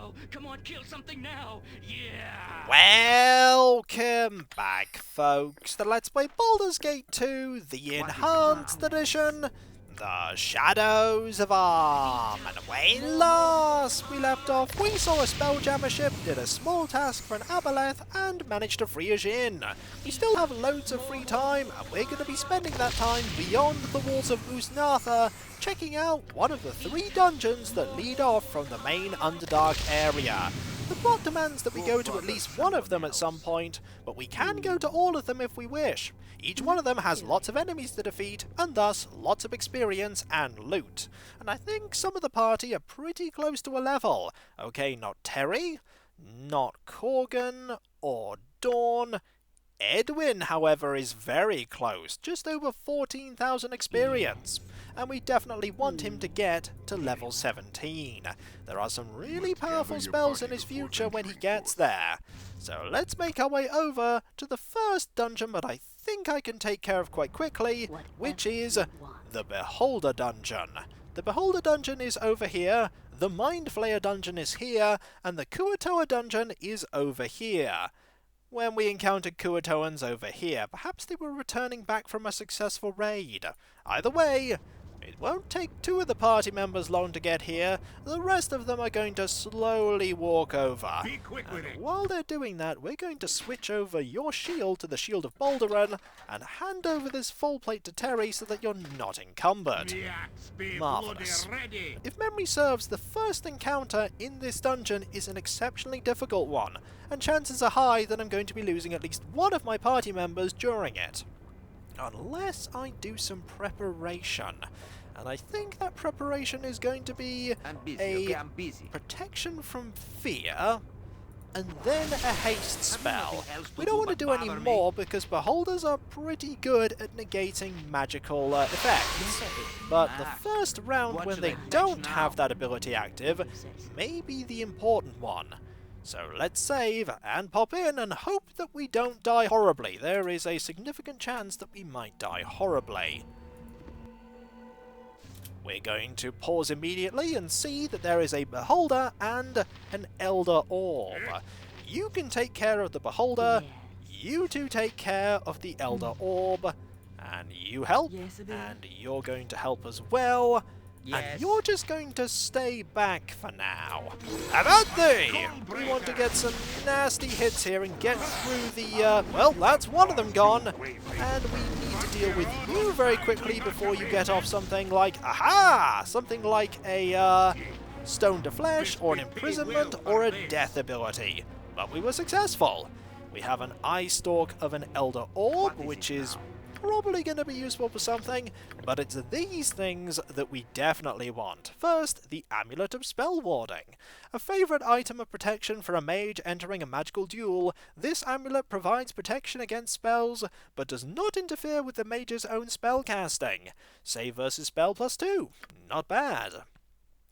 now. Come on, kill something now. Yeah. Welcome back, folks, to Let's Play Baldur's Gate 2, the Enhanced Edition, The Shadows of Arm. And when last we left off, we saw a Spelljammer ship, did a small task for an Aboleth, and managed to free a Jinn. We still have loads of free time, and we're going to be spending that time beyond the walls of Usnatha, checking out one of the 3 dungeons that lead off from the main Underdark area. The plot demands that we go to at least one of them at some point, but we can go to all of them if we wish. Each one of them has lots of enemies to defeat, and thus lots of experience and loot. And I think some of the party are pretty close to a level. Okay, not Terry, not Korgan, or Dawn. Edwin, however, is very close, just over 14,000 experience, and we definitely want him to get to level 17. There are some really powerful spells in his future when he gets there. So let's make our way over to the first dungeon that I think I can take care of quite quickly, which is the Beholder dungeon. The Beholder dungeon is over here, the Mind Flayer dungeon is here, and the Kuatoa dungeon is over here. When we encountered Kuatoans over here, perhaps they were returning back from a successful raid. Either way, it won't take 2 of the party members long to get here. The rest of them are going to slowly walk over. Be quick with it. While they're doing that, we're going to switch over your shield to the Shield of Baldarun and hand over this full plate to Terry so that you're not encumbered. Marvellous. If memory serves, the first encounter in this dungeon is an exceptionally difficult one, and chances are high that I'm going to be losing at least one of my party members during it. Unless I do some preparation. And I think that preparation is going to be a protection from fear, and then a haste spell. We don't want to do any more because beholders are pretty good at negating magical effects. But the first round when they don't have that ability active may be the important one. So let's save and pop in and hope that we don't die horribly. There is a significant chance that we might die horribly. We're going to pause immediately and see that there is a Beholder and an Elder Orb. You can take care of the Beholder, you two take care of the Elder Orb, and you help, and you're going to help as well. And you're just going to stay back for now. Avante! We want to get some nasty hits here and get through the, well, that's one of them gone. And we need to deal with you very quickly before you get off something like, aha! Something like a, stone to flesh, or an imprisonment, or a death ability. But we were successful. We have an eye stalk of an Elder Orb, which is probably going to be useful for something, but it's these things that we definitely want. First, the Amulet of Spell Warding. A favourite item of protection for a mage entering a magical duel, this amulet provides protection against spells, but does not interfere with the mage's own spell casting. Save versus spell +2. Not bad.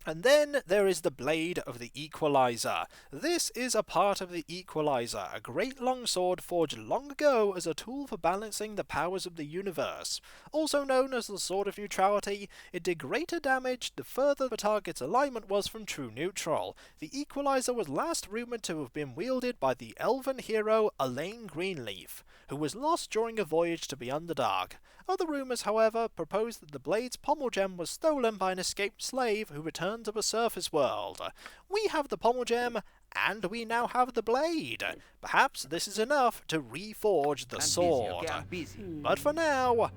And then there is the Blade of the Equalizer. This is a part of the Equalizer, a great longsword forged long ago as a tool for balancing the powers of the universe. Also known as the Sword of Neutrality, it did greater damage the further the target's alignment was from true neutral. The Equalizer was last rumoured to have been wielded by the elven hero Elaine Greenleaf, who was lost during a voyage to the Underdark. Other rumours, however, propose that the blade's pommel gem was stolen by an escaped slave who returned to the surface world. We have the pommel gem, and we now have the blade. Perhaps this is enough to reforge the sword. But for now,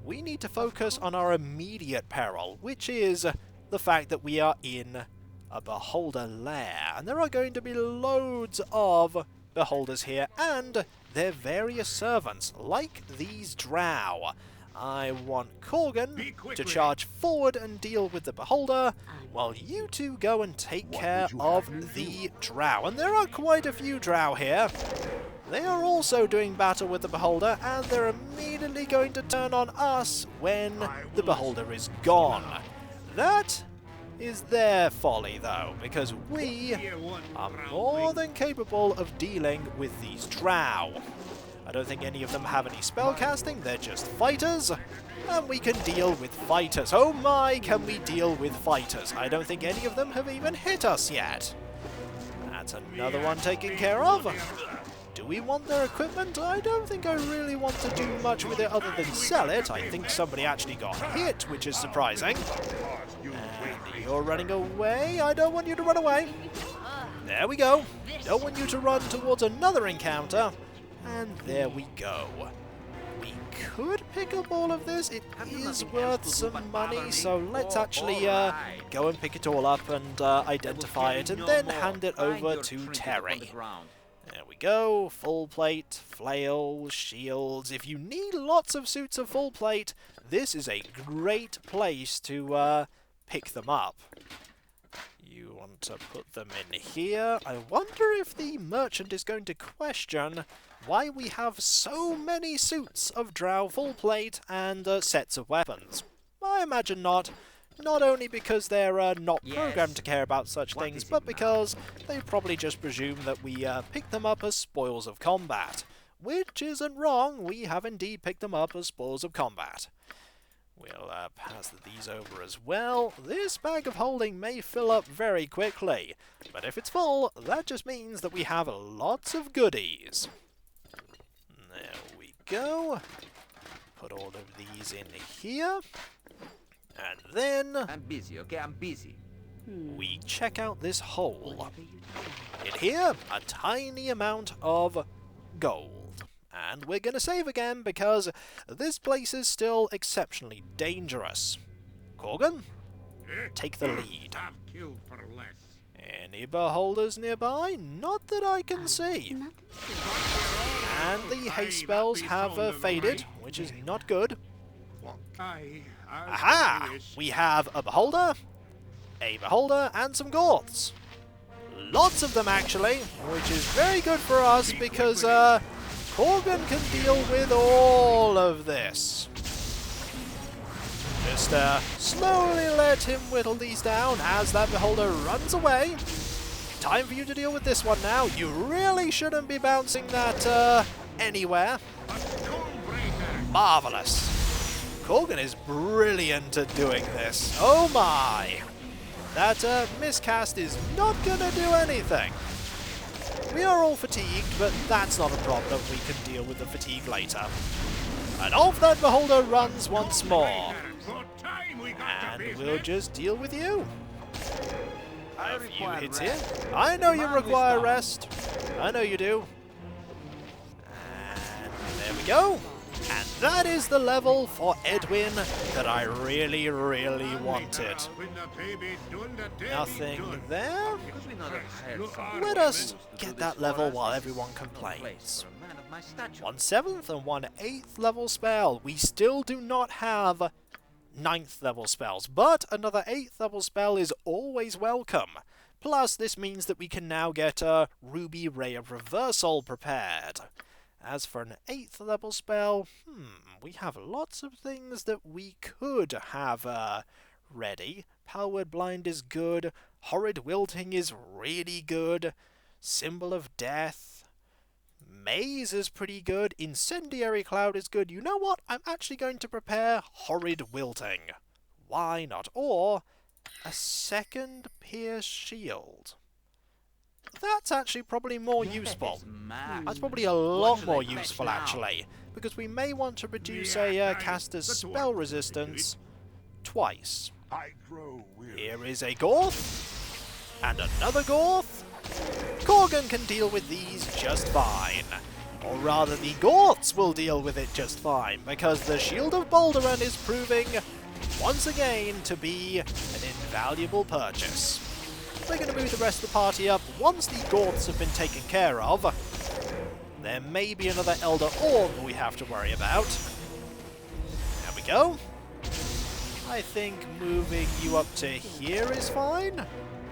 we need to focus on our immediate peril, which is the fact that we are in a Beholder lair. And there are going to be loads of beholders here, and their various servants, like these drow. I want Korgan to charge forward and deal with the Beholder, while you two go and take care of the drow. And there are quite a few drow here. They are also doing battle with the Beholder, and they're immediately going to turn on us when the Beholder is gone. That is their folly, though, because we are more than capable of dealing with these drow. I don't think any of them have any spellcasting, they're just fighters, and we can deal with fighters. Oh my, can we deal with fighters? I don't think any of them have even hit us yet. That's another one taken care of. Do we want their equipment? I don't think I really want to do much with it other than sell it. I think somebody actually got hit, which is surprising. And you're running away. I don't want you to run away. There we go. Don't want you to run towards another encounter. And there we go. We could pick up all of this. It is worth some money, so let's actually go and pick it all up and identify it, and then hand it over to Terry. There we go. Full plate, flail, shields. If you need lots of suits of full plate, this is a great place to pick them up. You want to put them in here. I wonder if the merchant is going to question why we have so many suits of drow full plate and sets of weapons. I imagine not. Not only because they're not programmed to care about such things, but because they probably just presume that we pick them up as spoils of combat. Which isn't wrong, we have indeed picked them up as spoils of combat. We'll pass these over as well. This bag of holding may fill up very quickly, but if it's full, that just means that we have lots of goodies. There we go. Put all of these in here. And then I'm busy, okay? I'm busy. We check out this hole. In here, a tiny amount of gold. And we're going to save again because this place is still exceptionally dangerous. Korgan, take the lead. Any beholders nearby? Not that I can see. And the haste spells have faded, which is not good. Aha! We have a beholder, and some Gorths. Lots of them, actually, which is very good for us because Korgan can deal with all of this. Just slowly let him whittle these down as that beholder runs away. Time for you to deal with this one now. You really shouldn't be bouncing that anywhere. Marvellous. Korgan is brilliant at doing this. Oh my! That miscast is not going to do anything. We are all fatigued, but that's not a problem. We can deal with the fatigue later. And off that beholder runs once more. And we'll just deal with you. A few hits here. I know you require rest. I know you do. And there we go. And that is the level for Edwin that I really, really wanted. Nothing there. Let us get that level while everyone complains. 1/7 and 1/8 level spell. We still do not have 9th level spells, but another 8th level spell is always welcome. Plus, this means that we can now get a Ruby Ray of Reversal prepared. As for an 8th level spell, we have lots of things that we could have ready. Powered Blind is good, Horrid Wilting is really good, Symbol of Death, Maze is pretty good, Incendiary Cloud is good. You know what? I'm actually going to prepare Horrid Wilting. Why not? Or a 2nd Pierce Shield. That's actually probably more useful. That's probably a lot more useful, actually, because we may want to reduce a caster's spell resistance twice. Here is a Gorth, and another Gorth. Korgan can deal with these just fine. Or rather, the Gorths will deal with it just fine, because the Shield of Baldarun is proving, once again, to be an invaluable purchase. We're going to move the rest of the party up once the Gorths have been taken care of. There may be another Elder Orb we have to worry about. There we go. I think moving you up to here is fine.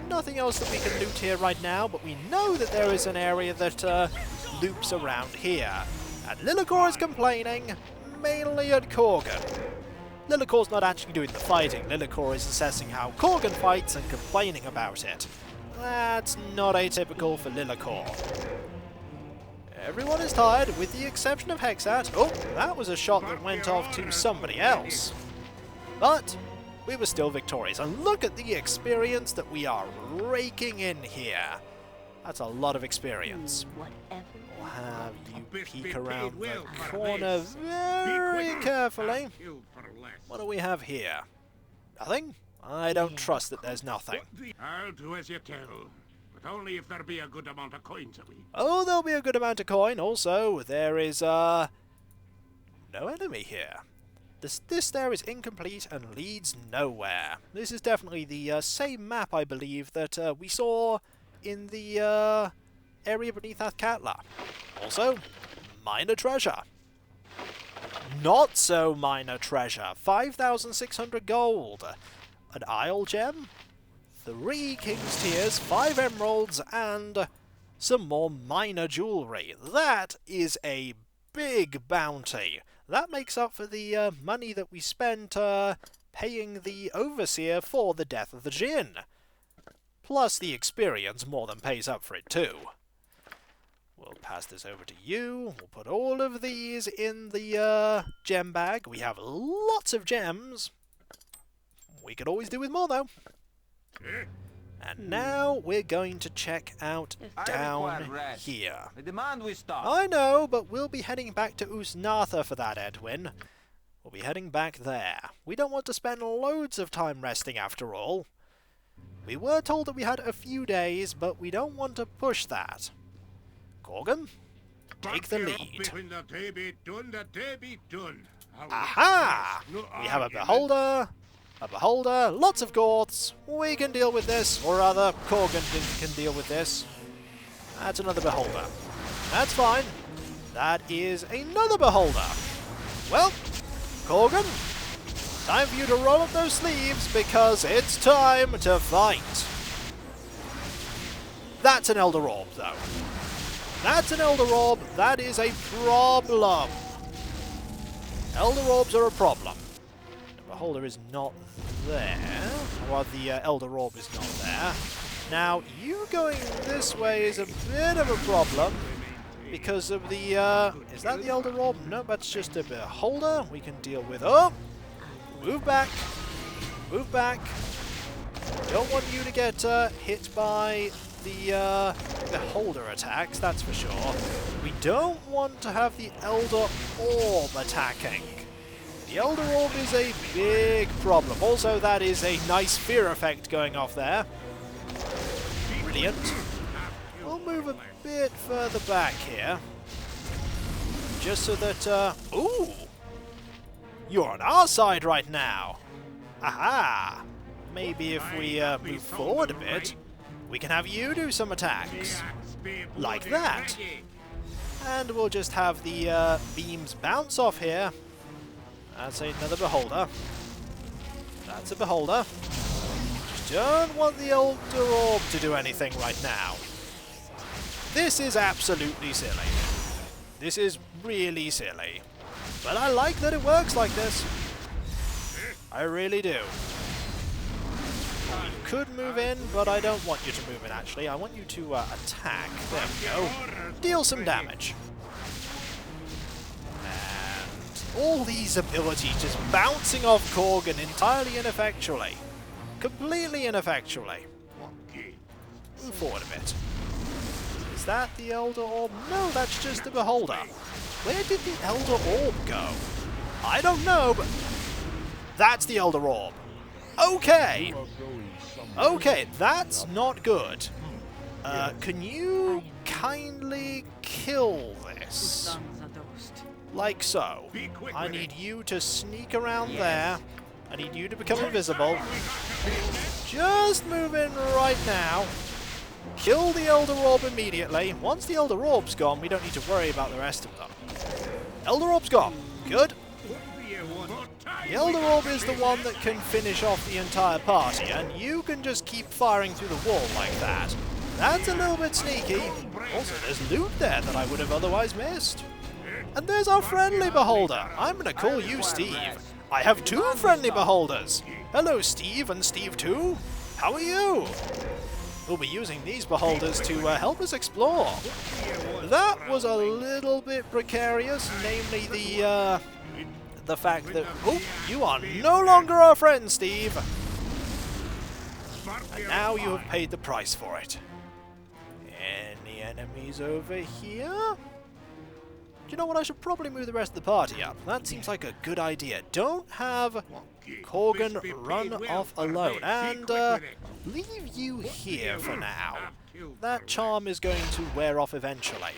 Nothing else that we can loot here right now, but we know that there is an area that loops around here. And Lillicor is complaining, mainly at Korgan. Lillicor's not actually doing the fighting. Lillicor is assessing how Korgan fights and complaining about it. That's not atypical for Lillicor. Everyone is tired, with the exception of Hexat. Oh, that was a shot that went off to somebody else. But we were still victorious. And look at the experience that we are raking in here. That's a lot of experience. We'll have you peek around the corner very carefully. What do we have here? Nothing? I don't trust that there's nothing. I'll do as you tell, but only if there be a good amount of coins away. Oh, there'll be a good amount of coin. Also, there is, no enemy here. This there is incomplete and leads nowhere. This is definitely the same map, I believe, that we saw in the area beneath Athkatla. Also, minor treasure. Not so minor treasure. 5,600 gold. An Isle gem, 3 King's Tears, 5 emeralds, and some more minor jewellery. That is a big bounty. That makes up for the money that we spent paying the Overseer for the death of the Djinn. Plus the experience more than pays up for it too. We'll pass this over to you. We'll put all of these in the gem bag. We have lots of gems. We could always do with more though. And now we're going to check out down here. The demand we stop. I know, but we'll be heading back to Usnatha for that, Edwin. We'll be heading back there. We don't want to spend loads of time resting after all. We were told that we had a few days, but we don't want to push that. Korgan, take the lead. Aha! We have a beholder. A beholder, lots of Gorths. We can deal with this, or rather, Korgan can deal with this. That's another beholder. That's fine. That is another beholder. Well, Korgan, time for you to roll up those sleeves because it's time to fight. That's an Elder Orb, though. That's an Elder Orb. That is a problem. Elder Orbs are a problem. The beholder is not there, or the Elder Orb is not there. Now, you going this way is a bit of a problem because of the, is that the Elder Orb? No, that's just a beholder. We can deal with, oh, move back, move back. Don't want you to get hit by the beholder attacks, that's for sure. We don't want to have the Elder Orb attacking. The Elder Orb is a big problem. Also, that is a nice fear effect going off there. Brilliant. We'll move a bit further back here. Just so that, ooh! You're on our side right now! Aha! Maybe if we move forward a bit, we can have you do some attacks. Like that. And we'll just have the beams bounce off here. That's another beholder. That's a beholder. Just don't want the Elder Orb to do anything right now. This is absolutely silly. This is really silly. But I like that it works like this. I really do. You could move in, but I don't want you to move in actually. I want you to attack. There we go. Deal some damage. All these abilities just bouncing off Korgan entirely ineffectually. Completely ineffectually. Move forward a bit. Is that the Elder Orb? No, that's just the beholder. Where did the Elder Orb go? I don't know, but that's the Elder Orb. Okay. Okay, that's not good. Can you kindly kill this? Like so. I need you to sneak around there. I need you to become invisible. Just move in right now. Kill the Elder Orb immediately. Once the Elder Orb's gone, we don't need to worry about the rest of them. Elder Orb's gone. Good. The Elder Orb is the one that can finish off the entire party, and you can just keep firing through the wall like that. That's a little bit sneaky. Also, there's loot there that I would have otherwise missed. And there's our friendly beholder. I'm going to call you Steve. I have 2 friendly beholders. Hello, Steve and Steve 2. How are you? We'll be using these beholders to help us explore. That was a little bit precarious, namely the fact that, oh, you are no longer our friend, Steve. And now you have paid the price for it. enemies over here? Do you know what? I should probably move the rest of the party up. That seems like a good idea. Don't have Korgan run off alone. And leave you here for now. That charm is going to wear off eventually.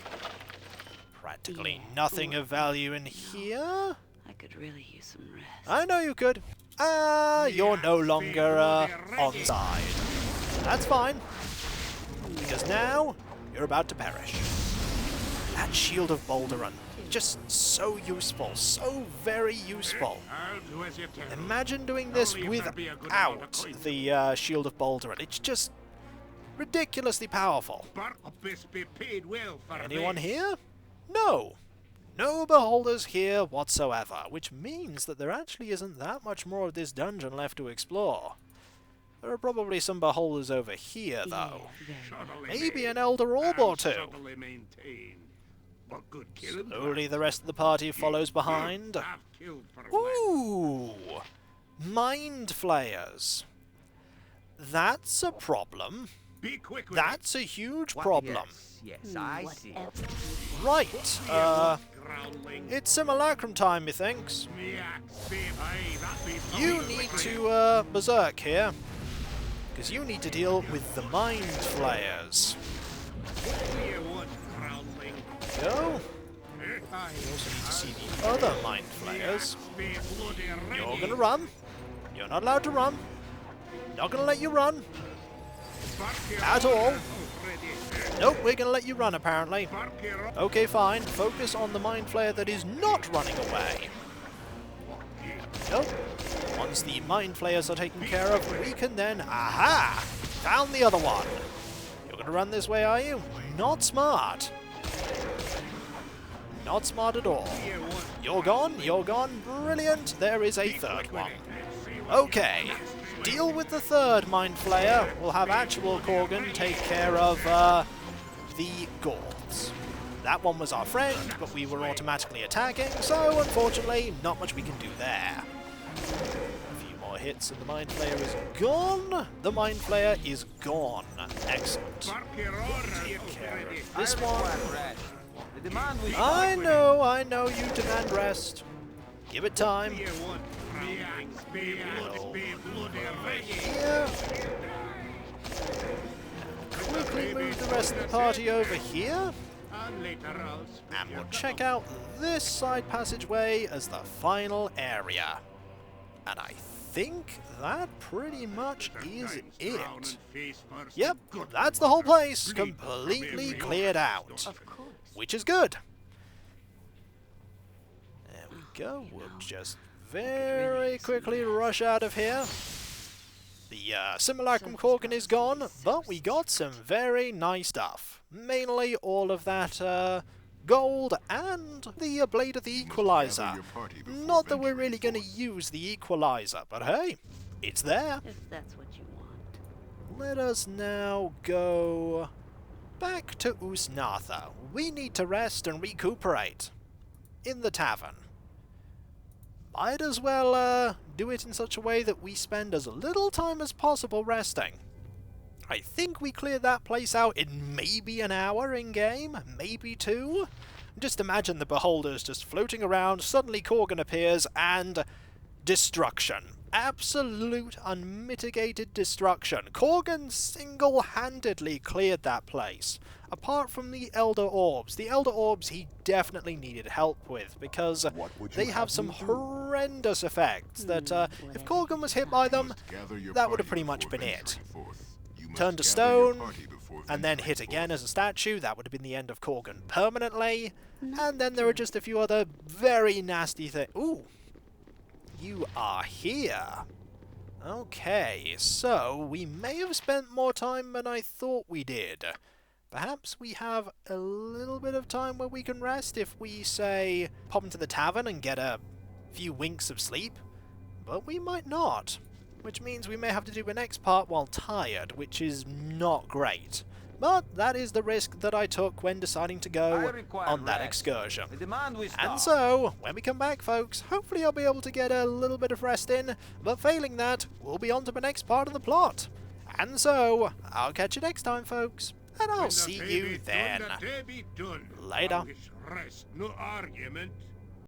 Practically nothing of value in here. I could really use some rest. I know you could. You're no longer on side. That's fine. Because now, you're about to perish. That Shield of Baldarun. Just so useful. So very useful. Imagine doing this without the Shield of Baldarun. It's just ridiculously powerful. Anyone here? No. No beholders here whatsoever, which means that there actually isn't that much more of this dungeon left to explore. There are probably some beholders over here, though. Maybe an elder orb or two. Slowly the rest of the party follows behind. Ooh! Mind flayers. That's a problem. That's a huge problem. Yes, I see. Right, it's simulacrum time, methinks. You need to, berserk here. Because you need to deal with the mind flayers. Go. You also need to see the other mind flayers. You're gonna run. You're not allowed to run. Not gonna let you run. At all. Nope, we're gonna let you run apparently. Okay, fine. Focus on the mind flayer that is not running away. Nope. Once the mind flayers are taken care of, we can then... Aha! Found the other one. You're gonna run this way, are you? Not smart. Not smart at all. You're gone, you're gone. Brilliant. There is a third one. Okay. Deal with the third mind flayer. We'll have actual Korgan take care of the Gords. That one was our friend, but we were automatically attacking, so unfortunately, not much we can do there. A few more hits and the mind flayer is gone. The mind flayer is gone. Excellent. Take care of this one. I know, you demand rest. Give it time. Here. Quickly move the rest of the party over here. And we'll check out this side passageway as the final area. And I think that pretty much is it. Yep, that's the whole place, completely cleared out. Which is good. There we go, we'll just very quickly rush out of here. The Simulacrum Korgan is gone, but we got some very nice stuff. Mainly all of that gold and the Blade of the Equalizer. Not that we're really going to use the Equalizer, but hey, it's there. If that's what you want. Let us now go back to Usnatha. We need to rest and recuperate in the tavern. Might as well do it in such a way that we spend as little time as possible resting. I think we cleared that place out in maybe an hour in-game, maybe 2. Just imagine the beholders just floating around, suddenly Korgan appears, and destruction. Absolute unmitigated destruction. Korgan single-handedly cleared that place. Apart from the Elder Orbs. The Elder Orbs he definitely needed help with, because they have some horrendous effects that, if Korgan was hit by them, that would have pretty much been it. Turn to stone, and then hit again as a statue, that would have been the end of Korgan permanently. And then there are just a few other very nasty things. Ooh! You are here. Okay, so we may have spent more time than I thought we did. Perhaps we have a little bit of time where we can rest if we, say, pop into the tavern and get a few winks of sleep. But we might not. Which means we may have to do the next part while tired, which is not great. But that is the risk that I took when deciding to go on that excursion. And so, when we come back, folks, hopefully I'll be able to get a little bit of rest in, but failing that, we'll be on to the next part of the plot. And so, I'll catch you next time, folks. and I'll When the see day you be then. done, the day be done. Later. Now it's rest, no argument.